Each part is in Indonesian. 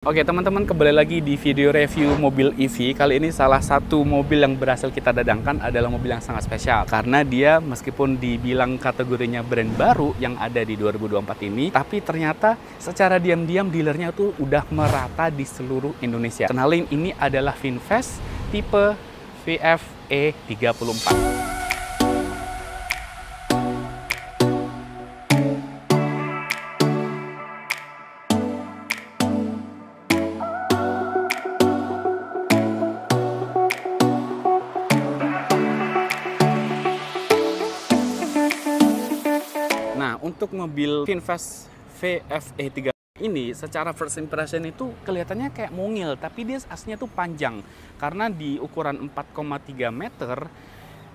Oke teman-teman, kembali lagi di video review mobil EV. Kali ini salah satu mobil yang berhasil kita dadangkan adalah mobil yang sangat spesial. Karena dia meskipun dibilang kategorinya brand baru yang ada di 2024 ini, tapi ternyata secara diam-diam dealernya tuh udah merata di seluruh Indonesia. Kenalin, ini adalah VinFast tipe VF E34. Nah, untuk mobil VinFast VF E34 ini secara first impression itu kelihatannya kayak mungil, tapi dia aslinya tuh panjang. Karena di ukuran 4,3 meter,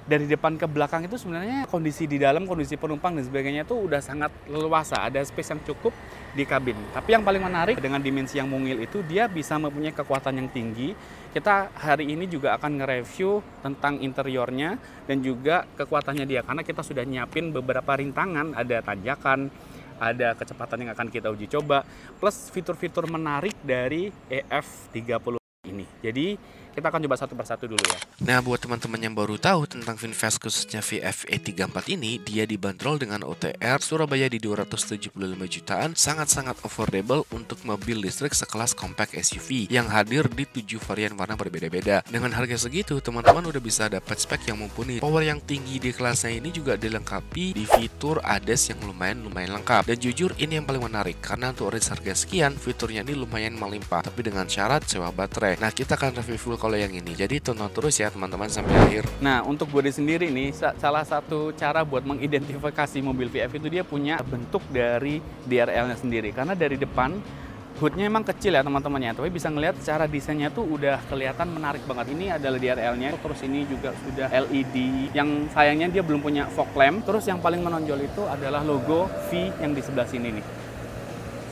dari depan ke belakang itu sebenarnya kondisi di dalam, kondisi penumpang dan sebagainya itu udah sangat leluasa, ada space yang cukup di kabin. Tapi yang paling menarik dengan dimensi yang mungil itu, dia bisa mempunyai kekuatan yang tinggi. Kita hari ini juga akan nge-review tentang interiornya dan juga kekuatannya dia, karena kita sudah nyiapin beberapa rintangan, ada tanjakan, ada kecepatan yang akan kita uji coba, plus fitur-fitur menarik dari EF30 ini. Jadi kita akan coba satu persatu dulu ya. Nah, buat teman-teman yang baru tahu tentang VinFast khususnya VF E34 ini, dia dibanderol dengan OTR Surabaya di 275 jutaan, sangat-sangat affordable untuk mobil listrik sekelas compact SUV yang hadir di 7 varian warna berbeda-beda. Dengan harga segitu, teman-teman udah bisa dapat spek yang mumpuni. Power yang tinggi di kelasnya ini juga dilengkapi di fitur ADAS yang lumayan lengkap. Dan jujur ini yang paling menarik, karena untuk range harga sekian, fiturnya ini lumayan melimpah, tapi dengan syarat sewa baterai. Nah, kita akan review full kalau yang ini, jadi tonton terus ya teman-teman sampai akhir. Nah, untuk bodi sendiri nih, salah satu cara buat mengidentifikasi mobil VF itu dia punya bentuk dari DRL-nya sendiri. Karena dari depan, hoodnya emang kecil ya teman-teman ya, tapi bisa ngelihat secara desainnya tuh udah kelihatan menarik banget. Ini adalah DRL-nya, terus ini juga sudah LED, yang sayangnya dia belum punya fog lamp. Terus yang paling menonjol itu adalah logo V yang di sebelah sini nih,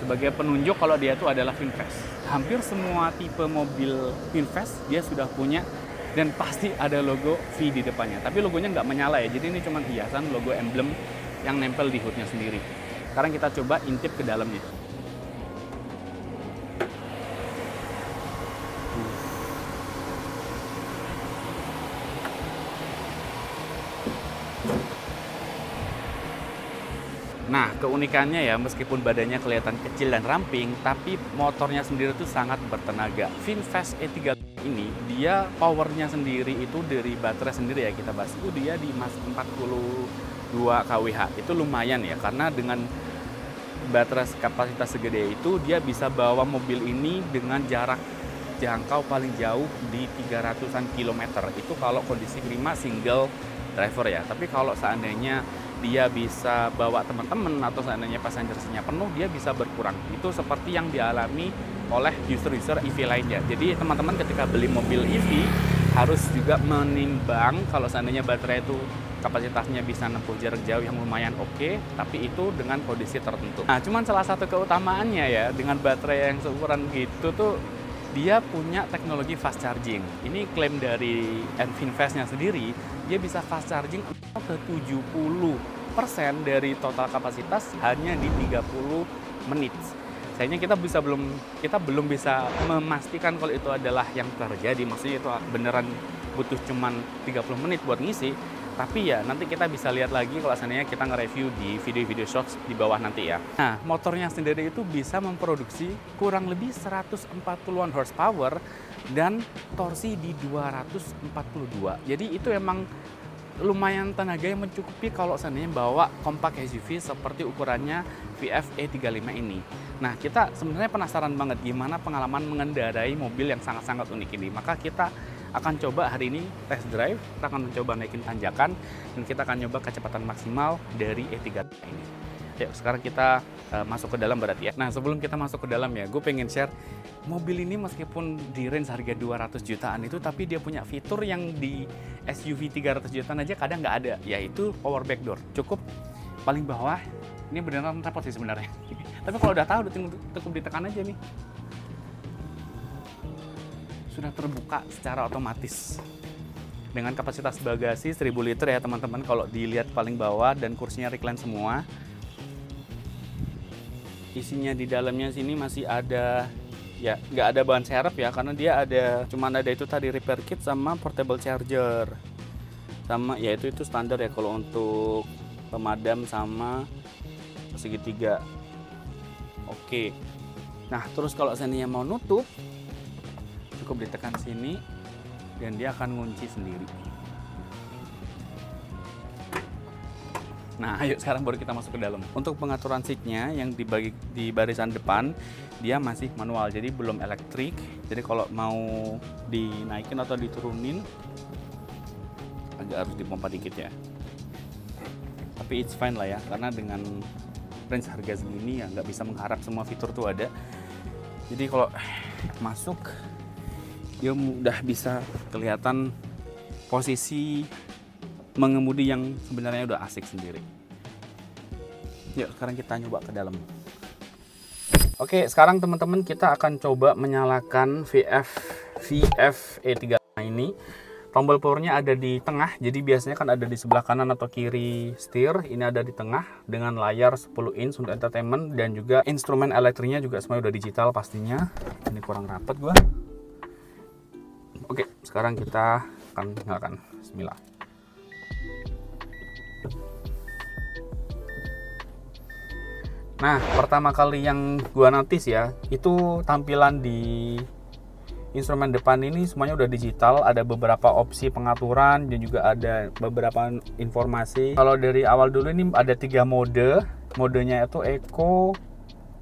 sebagai penunjuk kalau dia itu adalah VinFast. Hampir semua tipe mobil VinFast dia sudah punya dan pasti ada logo V di depannya. Tapi logonya nggak menyala ya, jadi ini cuma hiasan logo emblem yang nempel di hoodnya sendiri. Sekarang kita coba intip ke dalamnya. Nah, keunikannya ya, meskipun badannya kelihatan kecil dan ramping, tapi motornya sendiri tuh sangat bertenaga. VinFast E34 ini, dia powernya sendiri itu dari baterai sendiri ya, kita bahas itu dia di 42 kWh. Itu lumayan ya, karena dengan baterai kapasitas segede itu, dia bisa bawa mobil ini dengan jarak jangkau paling jauh di 300-an kilometer. Itu kalau kondisi prima single driver ya. Tapi kalau seandainya dia bisa bawa teman-teman atau seandainya passenger-nya penuh, dia bisa berkurang. Itu seperti yang dialami oleh user-user EV lainnya. Jadi teman-teman ketika beli mobil EV harus juga menimbang kalau seandainya baterai itu kapasitasnya bisa nempuh jarak jauh yang lumayan oke, tapi itu dengan kondisi tertentu. Nah, cuman salah satu keutamaannya ya, dengan baterai yang seukuran gitu tuh, dia punya teknologi fast charging. Ini klaim dari VinFast-nya sendiri, dia bisa fast charging ke 70% dari total kapasitas hanya di 30 menit. Sayangnya kita belum bisa memastikan kalau itu adalah yang terjadi. Maksudnya itu beneran butuh cuman 30 menit buat ngisi. Tapi ya nanti kita bisa lihat lagi kalau seandainya kita nge-review di video-video shorts di bawah nanti ya. Nah, motornya sendiri itu bisa memproduksi kurang lebih 140-an horsepower dan torsi di 242. Jadi itu emang lumayan tenaga yang mencukupi kalau seandainya bawa compact SUV seperti ukurannya VF E35 ini. Nah, kita sebenarnya penasaran banget gimana pengalaman mengendarai mobil yang sangat-sangat unik ini. Maka kita akan coba hari ini test drive, kita akan mencoba naikin tanjakan, dan kita akan coba kecepatan maksimal dari E34 ini. Yuk, sekarang kita masuk ke dalam berarti ya. Nah, sebelum kita masuk ke dalam ya, gue pengen share mobil ini meskipun di range harga 200 jutaan itu, tapi dia punya fitur yang di SUV 300 jutaan aja kadang nggak ada, yaitu power back door. Cukup paling bawah, ini beneran repot sih sebenarnya. Tapi kalau udah tahu, udah cukup ditekan aja nih. Sudah terbuka secara otomatis. Dengan kapasitas bagasi 1000 liter ya teman-teman, kalau dilihat paling bawah, dan kursinya recline semua. Isinya di dalamnya sini masih ada Ya, nggak ada bahan serep ya, karena dia cuman ada itu tadi, repair kit sama portable charger. Sama ya itu standar ya kalau untuk pemadam sama segitiga. Oke. Nah, terus kalau seandainya mau nutup, cukup ditekan sini dan dia akan ngunci sendiri. Nah, ayo sekarang baru kita masuk ke dalam. Untuk pengaturan seatnya yang dibagi di barisan depan, dia masih manual, jadi belum elektrik. Jadi kalau mau dinaikin atau diturunin, agak harus dipompa dikit ya. Tapi it's fine lah ya, karena dengan range harga segini ya nggak bisa mengharap semua fitur tuh ada. Jadi kalau masuk, dia udah bisa kelihatan posisi mengemudi yang sebenarnya udah asik sendiri. Yuk sekarang kita nyoba ke dalam. Oke, sekarang teman-teman kita akan coba menyalakan VF E35 ini. Tombol powernya ada di tengah, jadi biasanya kan ada di sebelah kanan atau kiri setir. Ini ada di tengah dengan layar 10 inch untuk entertainment, dan juga instrumen elektriknya juga semuanya udah digital pastinya. Ini kurang rapet gua. Oke, sekarang kita akan nyalakan. Bismillah. Nah, pertama kali yang gua notice ya, itu tampilan di instrumen depan ini semuanya udah digital, ada beberapa opsi pengaturan dan juga ada beberapa informasi. Kalau dari awal dulu ini ada 3 mode. Modenya itu Eco,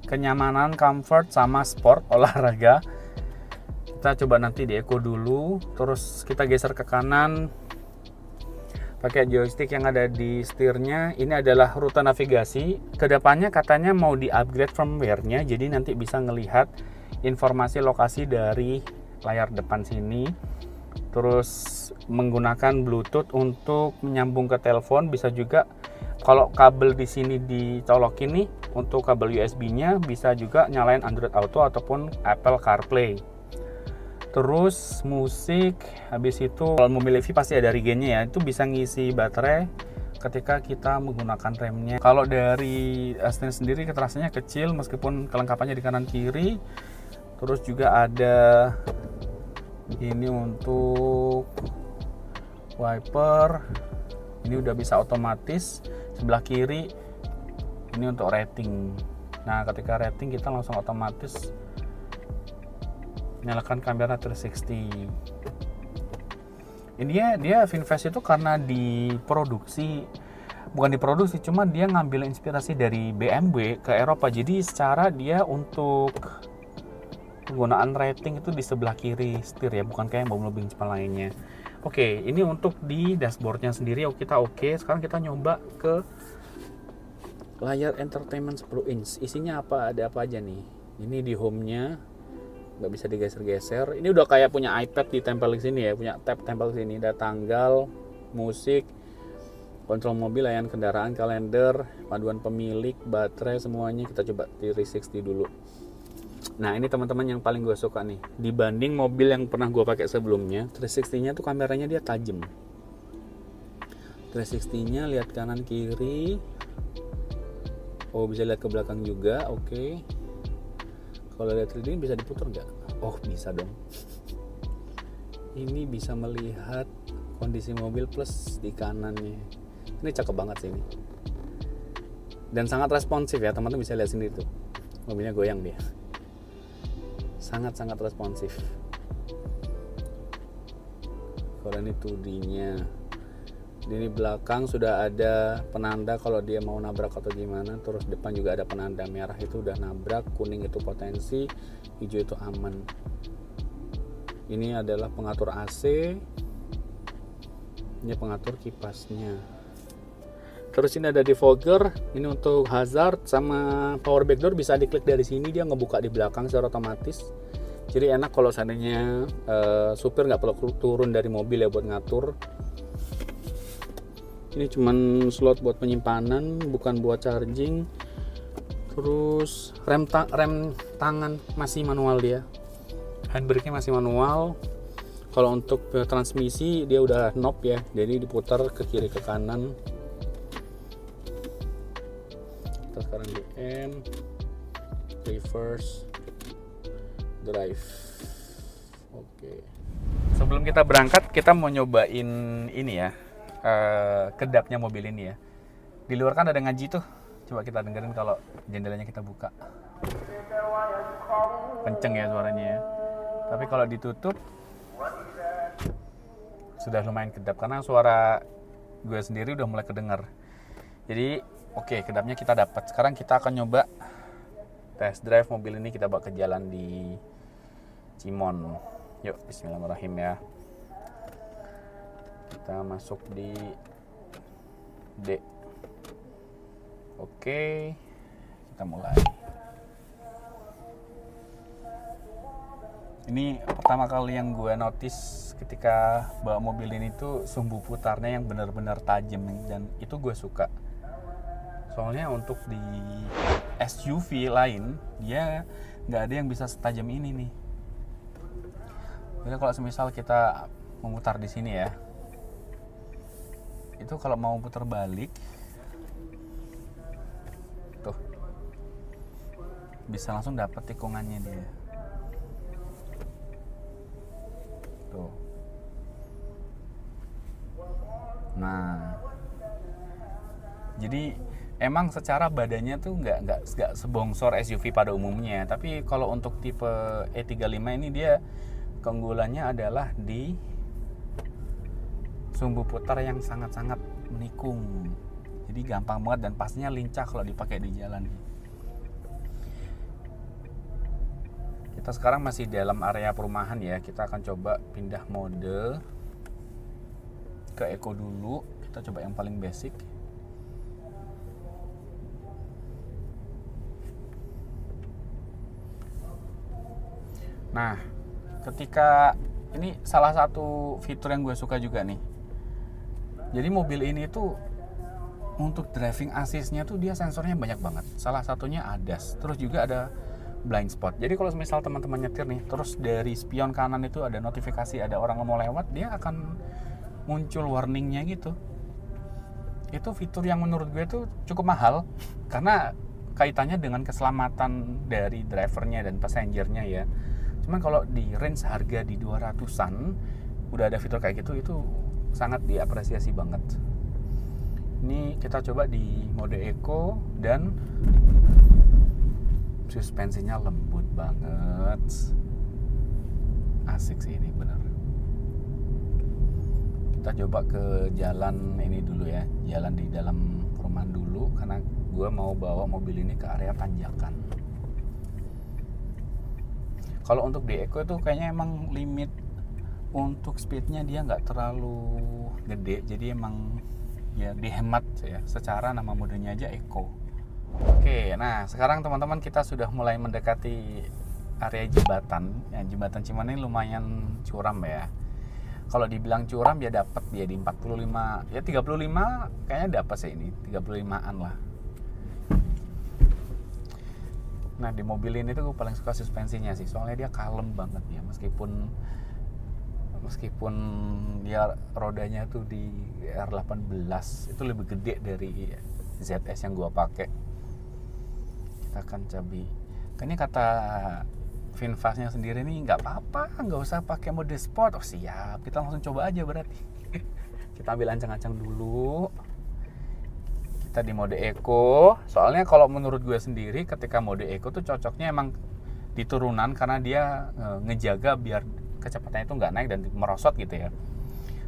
kenyamanan, comfort, sama sport, olahraga. Kita coba nanti di Eco dulu, terus kita geser ke kanan pakai joystick yang ada di setirnya. Ini adalah rute navigasi. Kedepannya katanya mau di-upgrade firmware-nya, jadi nanti bisa ngelihat informasi lokasi dari layar depan sini. Terus menggunakan Bluetooth untuk menyambung ke telepon. Bisa juga kalau kabel di sini dicolokin nih, untuk kabel USB-nya bisa juga nyalain Android Auto ataupun Apple CarPlay. Terus musik, habis itu kalau mobil EV pasti ada regennya ya, itu bisa ngisi baterai ketika kita menggunakan remnya. Kalau dari stand sendiri keterangannya kecil meskipun kelengkapannya di kanan kiri. Terus juga ada ini untuk wiper, ini udah bisa otomatis. Sebelah kiri ini untuk rating. Nah, ketika rating kita langsung otomatis nyalakan kamera 360. Ini dia VinFast itu karena bukan diproduksi, cuma dia ngambil inspirasi dari BMW ke Eropa. Jadi secara dia untuk penggunaan rating itu di sebelah kiri setir ya, bukan kayak mobil-mobil Jepang lainnya. Oke, ini untuk di dashboardnya sendiri kita oke. Sekarang kita nyoba ke layar entertainment 10 inch. Isinya ada apa aja nih? Ini di home-nya nggak bisa digeser-geser. Ini udah kayak punya iPad ditempel di sini ya, punya tab tempel di sini. Ada tanggal, musik, kontrol mobil, layanan kendaraan, kalender, panduan pemilik, baterai, semuanya. Kita coba 360 dulu. Nah, ini teman-teman yang paling gue suka nih. Dibanding mobil yang pernah gue pakai sebelumnya, 360-nya tuh kameranya dia tajam. 360-nya lihat kanan kiri. Oh, bisa lihat ke belakang juga. Oke. Kalau lihat 3D bisa diputar nggak? Oh, bisa dong. Ini bisa melihat kondisi mobil plus di kanannya. Ini cakep banget sih ini. Dan sangat responsif ya, teman-teman bisa lihat sendiri tuh. Mobilnya goyang dia. Sangat-sangat responsif. Kalau ini 2D-nya. Di belakang sudah ada penanda kalau dia mau nabrak atau gimana. Terus depan juga ada penanda, merah itu udah nabrak, kuning itu potensi, hijau itu aman. Ini adalah pengatur AC. Ini pengatur kipasnya. Terus ini ada defogger, ini untuk hazard sama power backdoor bisa diklik dari sini, dia ngebuka di belakang secara otomatis. Jadi enak kalau seandainya supir nggak perlu turun dari mobil ya buat ngatur. Ini cuman slot buat penyimpanan, bukan buat charging. Terus rem tangan masih manual dia. Handbrake-nya masih manual. Kalau untuk transmisi dia udah knob ya, jadi diputar ke kiri ke kanan. Kita sekarang di M, reverse, drive. Oke. Sebelum kita berangkat, kita mau nyobain ini ya, kedapnya mobil ini ya. Di luar kan ada ngaji tuh. Coba kita dengerin kalau jendelanya kita buka. Kenceng ya suaranya ya. Tapi kalau ditutup sudah lumayan kedap karena suara gue sendiri udah mulai kedengar. Jadi oke, kedapnya kita dapat. Sekarang kita akan nyoba test drive mobil ini, kita bawa ke jalan di Cimon. Yuk, bismillahirrahmanirrahim ya. Kita masuk di D. Oke, kita mulai. Ini pertama kali yang gue notice ketika bawa mobil ini tuh sumbu putarnya yang benar-benar tajam, dan itu gue suka. Soalnya untuk di SUV lain dia nggak ada yang bisa setajam ini nih. Jadi kalau semisal kita memutar di sini ya, itu kalau mau putar balik tuh bisa langsung dapat tikungannya dia. Tuh. Nah, jadi emang secara badannya tuh nggak sebongsor SUV pada umumnya, tapi kalau untuk tipe E35 ini dia keunggulannya adalah di sumbu putar yang sangat-sangat menikung. Jadi gampang banget dan pastinya lincah kalau dipakai di jalan. Kita sekarang masih dalam area perumahan ya. Kita akan coba pindah mode ke Eco dulu. Kita coba yang paling basic. Nah, ketika ini salah satu fitur yang gue suka juga nih. Jadi mobil ini tuh untuk driving assist-nya tuh dia sensornya banyak banget. Salah satunya ADAS. Terus juga ada blind spot. Jadi kalau misal teman-teman nyetir nih, terus dari spion kanan itu ada notifikasi ada orang mau lewat, dia akan muncul warningnya gitu. Itu fitur yang menurut gue tuh cukup mahal karena kaitannya dengan keselamatan dari drivernya dan passengernya ya. Cuman kalau di range harga di 200-an udah ada fitur kayak gitu, itu sangat diapresiasi banget. Ini kita coba di mode Eco dan suspensinya lembut banget. Asik sih ini bener. Kita coba ke jalan ini dulu ya, jalan di dalam perumahan dulu karena gue mau bawa mobil ini ke area tanjakan. Kalau untuk di Eco itu kayaknya emang limit untuk speednya dia nggak terlalu gede, jadi emang ya dihemat ya. Secara nama modenya aja Eco. Oke, nah sekarang teman-teman kita sudah mulai mendekati area jembatan. Ya, jembatan Cimon ini lumayan curam ya. Kalau dibilang curam ya dapat dia di 45, ya 35 kayaknya dapat sih ini, 35-an lah. Nah di mobil ini tuh gue paling suka suspensinya sih, soalnya dia kalem banget ya, meskipun dia rodanya tuh di R18 itu lebih gede dari ZS yang gue pakai. Kita akan coba. Ini kata VinFast-nya sendiri nih nggak apa-apa, nggak usah pakai mode sport. Oh siap, kita langsung coba aja berarti. Kita ambil ancang-ancang dulu. Kita di mode Eco, soalnya kalau menurut gue sendiri ketika mode Eco tuh cocoknya emang di turunan karena dia ngejaga biar kecepatannya itu nggak naik dan merosot gitu ya.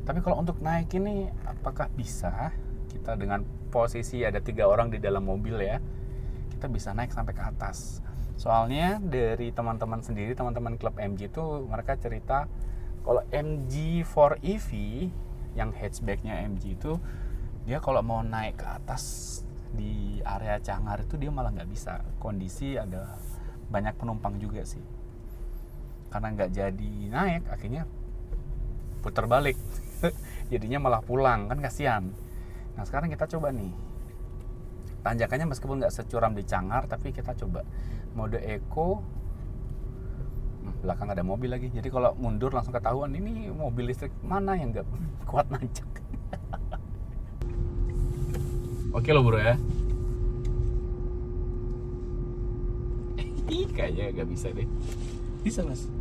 Tapi kalau untuk naik ini apakah bisa kita dengan posisi ada 3 orang di dalam mobil ya, kita bisa naik sampai ke atas. Soalnya dari teman-teman sendiri, teman-teman klub MG itu mereka cerita kalau MG4 EV yang hatchbacknya MG itu dia kalau mau naik ke atas di area Cangar itu dia malah nggak bisa. Kondisi ada banyak penumpang juga sih. Karena nggak jadi naik, akhirnya putar balik. Jadinya malah pulang, kan kasihan. Nah sekarang kita coba nih. Tanjakannya meskipun nggak securam di Cangar, tapi kita coba mode Eco. Belakang ada mobil lagi. Jadi kalau mundur langsung ketahuan ini mobil listrik mana yang nggak kuat nanjak. Oke lo bro ya. Kayaknya gak bisa deh. Bisa mas.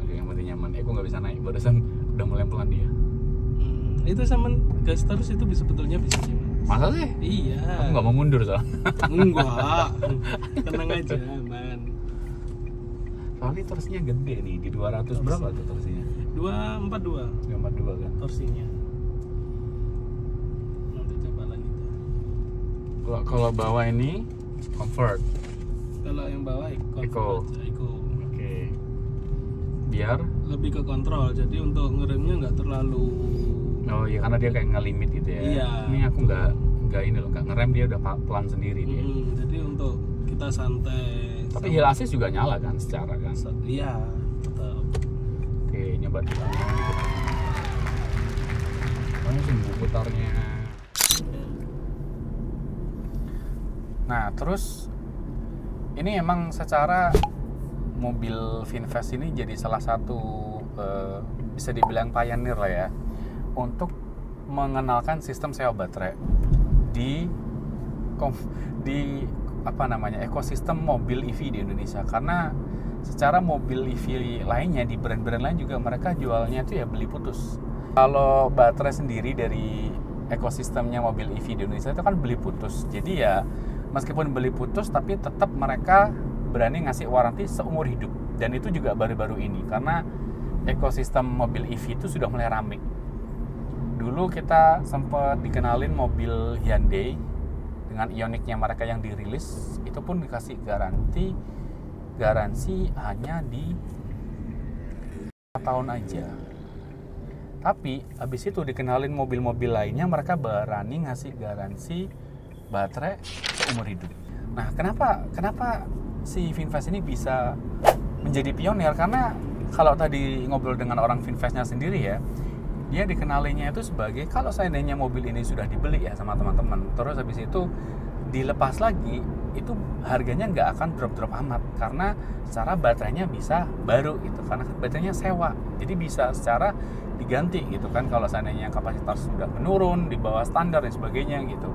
Oke, yang penting nyaman. Aku nggak bisa naik, barusan udah mulai pelan dia. Itu sama gas terus itu sebetulnya bisa sih mas. Masa sih? Iya. Aku nggak mau mundur soalnya. Enggak. Tenang aja man. Soalnya torsinya gede nih, di 200 berapa tuh torsinya? 242 242 kan? torsinya. Nanti coba lagi tuh. Kalau bawah ini comfort. Kalau yang bawah Eco. Eco. Oke. Biar? Lebih ke kontrol, jadi untuk ngeremnya nggak terlalu. Oh iya, karena dia kayak ngelimit gitu ya. Iya. Ini aku nggak ini loh, nggak ngerem, dia udah pelan sendiri dia. Jadi untuk kita santai. Tapi hill assist juga nyala kan secara kan? Iya, tetap. Oke, nyoba dulu. Ini sumbu putarnya. Nah, terus ini emang secara mobil VinFast ini jadi salah satu bisa dibilang pioneer lah ya untuk mengenalkan sistem sewa baterai di apa namanya ekosistem mobil EV di Indonesia. Karena secara mobil EV lainnya di brand-brand lain juga mereka jualnya itu ya beli putus. Kalau baterai sendiri dari ekosistemnya mobil EV di Indonesia itu kan beli putus. Jadi ya meskipun beli putus tapi tetap mereka berani ngasih waranti seumur hidup. Dan itu juga baru-baru ini karena ekosistem mobil EV itu sudah mulai rame. Dulu kita sempat dikenalin mobil Hyundai dengan Ioniq-nya mereka yang dirilis, itu pun dikasih garansi hanya di 4 tahun aja. Tapi habis itu dikenalin mobil-mobil lainnya, mereka berani ngasih garansi baterai seumur hidup. Nah, kenapa si VinFast ini bisa menjadi pionir? Karena kalau tadi ngobrol dengan orang VinFast-nya sendiri ya, dia dikenalinya itu sebagai kalau seandainya mobil ini sudah dibeli ya sama teman-teman, terus habis itu dilepas lagi, itu harganya nggak akan drop amat karena secara baterainya bisa baru gitu, karena baterainya sewa, jadi bisa secara diganti gitu kan kalau seandainya kapasitas sudah menurun di bawah standar dan sebagainya gitu.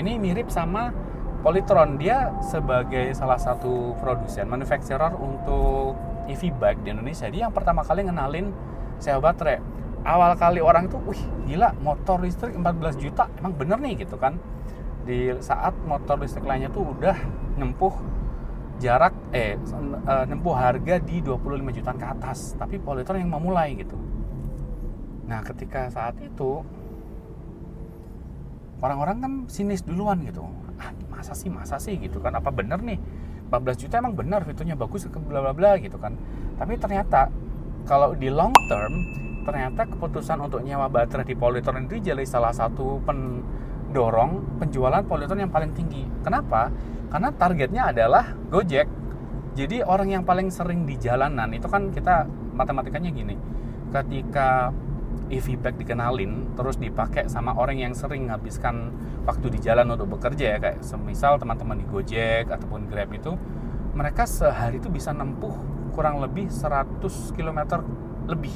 Ini mirip sama Polytron, dia sebagai salah satu produsen manufacturer untuk EV bike di Indonesia, dia yang pertama kali ngenalin sewa baterai. Awal kali orang tuh, wih gila, motor listrik 14 juta, emang bener nih gitu kan. Di saat motor listrik lainnya tuh udah nempuh jarak, nempuh harga di 25 jutaan ke atas, tapi Polytron yang memulai gitu. Nah ketika saat itu, orang-orang kan sinis duluan gitu. Masa sih gitu kan, apa bener nih 14 juta emang bener, fiturnya bagus, bla bla bla gitu kan. Tapi ternyata kalau di long term, ternyata keputusan untuk nyewa baterai di Polytron itu jadi salah satu pendorong penjualan Polytron yang paling tinggi. Kenapa? Karena targetnya adalah Gojek. Jadi orang yang paling sering di jalanan itu kan, kita matematikanya gini, ketika EV bike dikenalin terus dipakai sama orang yang sering menghabiskan waktu di jalan untuk bekerja ya, kayak semisal teman-teman di Gojek ataupun Grab itu, mereka sehari itu bisa nempuh kurang lebih 100 km lebih.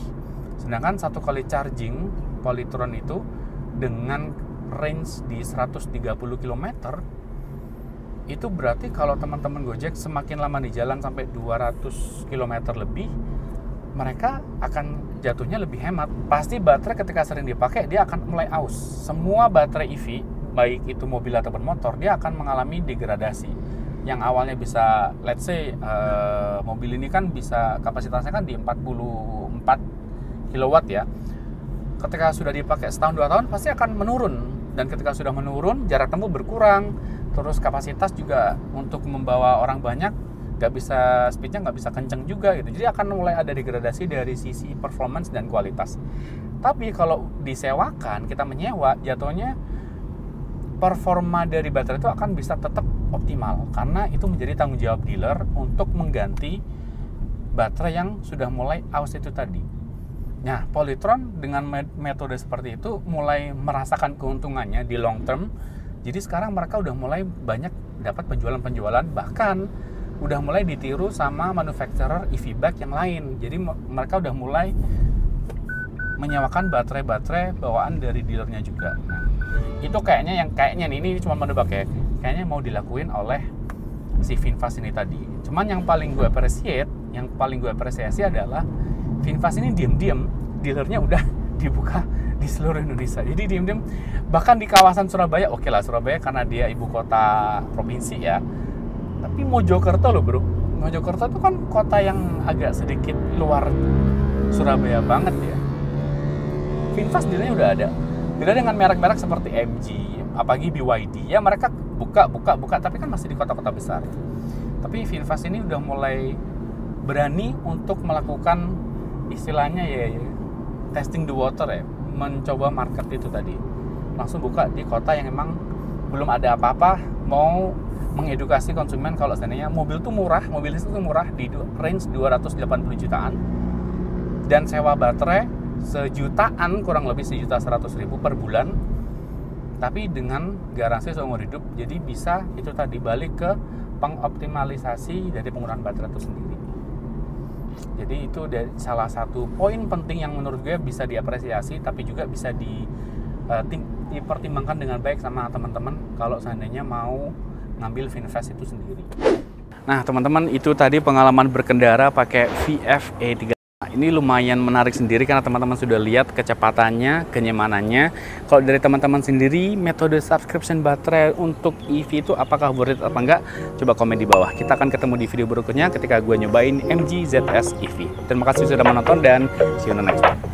Sedangkan satu kali charging Polytron itu dengan range di 130 km, itu berarti kalau teman-teman Gojek semakin lama di jalan sampai 200 km lebih, mereka akan jatuhnya lebih hemat. Pasti baterai ketika sering dipakai dia akan mulai aus. Semua baterai EV, baik itu mobil ataupun motor, dia akan mengalami degradasi. Yang awalnya bisa, let's say mobil ini kan bisa kapasitasnya kan di 44 kilowatt ya. Ketika sudah dipakai setahun 2 tahun pasti akan menurun, dan ketika sudah menurun jarak tempuh berkurang, terus kapasitas juga untuk membawa orang banyak nggak bisa, speednya nggak bisa kenceng juga gitu. Jadi akan mulai ada degradasi dari sisi performance dan kualitas. Tapi kalau disewakan, kita menyewa, jatuhnya performa dari baterai itu akan bisa tetap optimal, karena itu menjadi tanggung jawab dealer untuk mengganti baterai yang sudah mulai aus itu tadi. Nah, Polytron dengan metode seperti itu mulai merasakan keuntungannya di long term. Jadi sekarang mereka udah mulai banyak dapat penjualan-penjualan, bahkan udah mulai ditiru sama manufacturer EV bike yang lain. Jadi mereka udah mulai menyewakan baterai-baterai bawaan dari dealernya juga. Nah, itu kayaknya nih, ini cuma menebak ya, kayaknya mau dilakuin oleh si VinFast ini tadi. Cuman yang paling gue appreciate yang paling gue apresiasi adalah VinFast ini diam-diam dealernya udah dibuka di seluruh Indonesia. Jadi diam-diam bahkan di kawasan Surabaya, oke lah Surabaya karena dia ibu kota provinsi ya. Tapi Mojokerto loh bro, Mojokerto itu kan kota yang agak sedikit luar Surabaya banget ya. VinFast dealernya udah ada. Dealer dengan merek-merek seperti MG, apalagi BYD, ya mereka buka, tapi kan masih di kota-kota besar. Tapi VinFast ini udah mulai berani untuk melakukan istilahnya ya testing the water ya, mencoba market itu tadi. Langsung buka di kota yang emang belum ada apa-apa, mau mengedukasi konsumen kalau seandainya mobil itu murah, mobil listrik itu murah di range 280 jutaan. Dan sewa baterai sejutaan, kurang lebih 1.100.000 per bulan. Tapi dengan garansi seumur hidup, jadi bisa itu tadi balik ke pengoptimalisasi dari penggunaan baterai itu sendiri. Jadi itu salah satu poin penting yang menurut gue bisa diapresiasi, tapi juga bisa dipertimbangkan dengan baik sama teman-teman kalau seandainya mau ngambil VinFast itu sendiri. Nah teman-teman, itu tadi pengalaman berkendara pakai VF E35. Ini lumayan menarik sendiri karena teman-teman sudah lihat kecepatannya, kenyamanannya. Kalau dari teman-teman sendiri, metode subscription baterai untuk EV itu apakah worth it apa enggak? Coba komen di bawah. Kita akan ketemu di video berikutnya ketika gue nyobain MG ZS EV. Terima kasih sudah menonton dan see you on the next one.